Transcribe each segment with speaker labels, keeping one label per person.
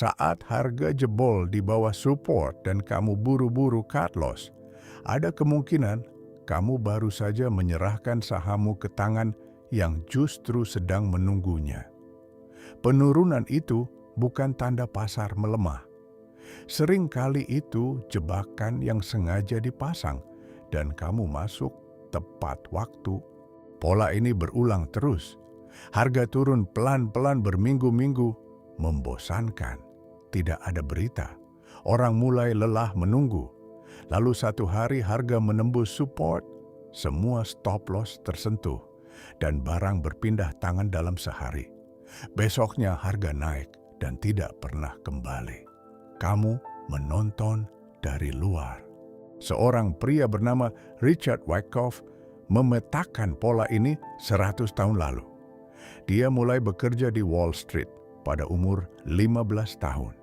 Speaker 1: Saat harga jebol di bawah support dan kamu buru-buru cut loss, ada kemungkinan kamu baru saja menyerahkan sahammu ke tangan yang justru sedang menunggunya. Penurunan itu bukan tanda pasar melemah. Seringkali itu jebakan yang sengaja dipasang dan kamu masuk tepat waktu. Pola ini berulang terus. Harga turun pelan-pelan berminggu-minggu, membosankan. Tidak ada berita. Orang mulai lelah menunggu. Lalu satu hari harga menembus support, semua stop loss tersentuh, dan barang berpindah tangan dalam sehari. Besoknya harga naik dan tidak pernah kembali. Kamu menonton dari luar. Seorang pria bernama Richard Wyckoff memetakan pola ini 100 tahun lalu. Dia mulai bekerja di Wall Street pada umur 15 tahun,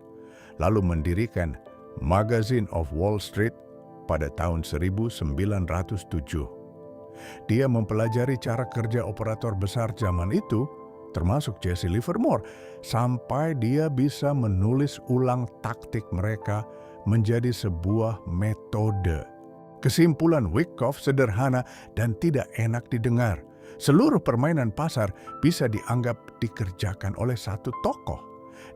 Speaker 1: lalu mendirikan Magazine of Wall Street pada tahun 1907. Dia mempelajari cara kerja operator besar zaman itu, termasuk Jesse Livermore, sampai dia bisa menulis ulang taktik mereka menjadi sebuah metode. Kesimpulan Wyckoff sederhana dan tidak enak didengar. Seluruh permainan pasar bisa dianggap dikerjakan oleh satu tokoh.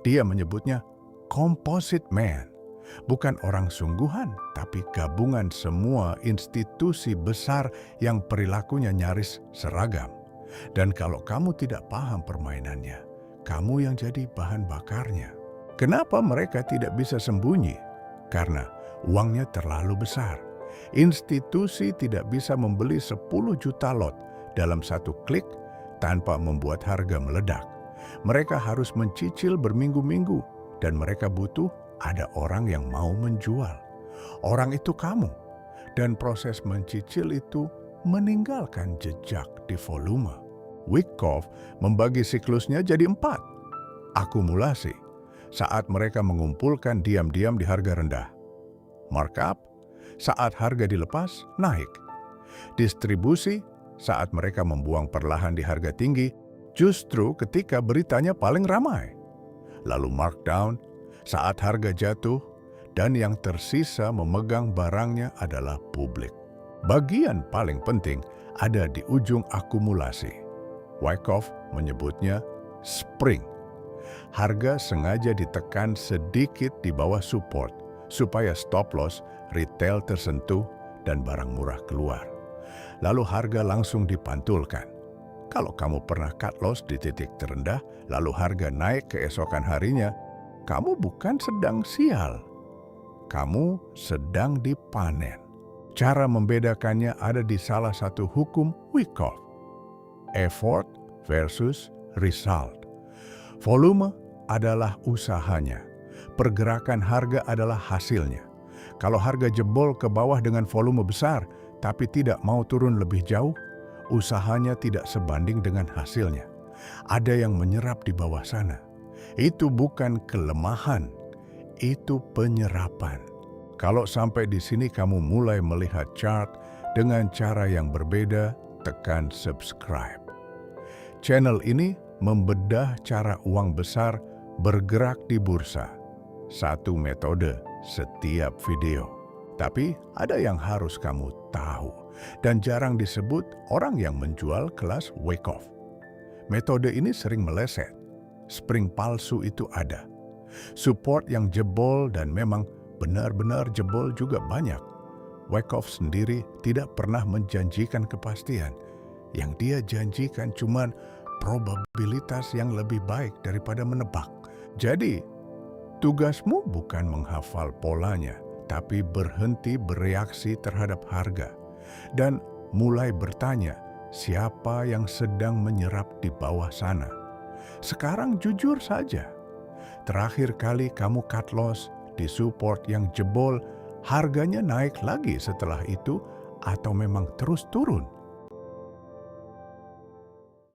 Speaker 1: Dia menyebutnya composite man. Bukan orang sungguhan, tapi gabungan semua institusi besar yang perilakunya nyaris seragam. Dan kalau kamu tidak paham permainannya, kamu yang jadi bahan bakarnya. Kenapa mereka tidak bisa sembunyi? Karena uangnya terlalu besar. Institusi tidak bisa membeli 10 juta lot dalam satu klik tanpa membuat harga meledak. Mereka harus mencicil berminggu-minggu dan mereka butuh ada orang yang mau menjual. Orang itu kamu. Dan proses mencicil itu meninggalkan jejak di volume. Wyckoff membagi siklusnya jadi 4. Akumulasi, saat mereka mengumpulkan diam-diam di harga rendah. Markup, saat harga dilepas, naik. Distribusi, saat mereka membuang perlahan di harga tinggi, justru ketika beritanya paling ramai. Lalu markdown, saat harga jatuh, dan yang tersisa memegang barangnya adalah publik. Bagian paling penting ada di ujung akumulasi. Wyckoff menyebutnya spring. Harga sengaja ditekan sedikit di bawah support supaya stop loss retail tersentuh dan barang murah keluar. Lalu harga langsung dipantulkan. Kalau kamu pernah cut loss di titik terendah, lalu harga naik keesokan harinya, kamu bukan sedang sial. Kamu sedang dipanen. Cara membedakannya ada di salah satu hukum Wyckoff. Effort versus result. Volume adalah usahanya. Pergerakan harga adalah hasilnya. Kalau harga jebol ke bawah dengan volume besar, tapi tidak mau turun lebih jauh, usahanya tidak sebanding dengan hasilnya. Ada yang menyerap di bawah sana. Itu bukan kelemahan, itu penyerapan. Kalau sampai di sini kamu mulai melihat chart dengan cara yang berbeda, tekan subscribe. Channel ini membedah cara uang besar bergerak di bursa. Satu metode setiap video. Tapi ada yang harus kamu tahu dan jarang disebut orang yang menjual kelas Wyckoff. Metode ini sering meleset. Spring palsu itu ada. Support yang jebol dan memang benar-benar jebol juga banyak. Wyckoff sendiri tidak pernah menjanjikan kepastian. Yang dia janjikan cuman probabilitas yang lebih baik daripada menebak. Jadi, tugasmu bukan menghafal polanya, tapi berhenti bereaksi terhadap harga dan mulai bertanya siapa yang sedang menyerap di bawah sana. Sekarang jujur saja, terakhir kali kamu cut loss di support yang jebol, harganya naik lagi setelah itu atau memang terus turun?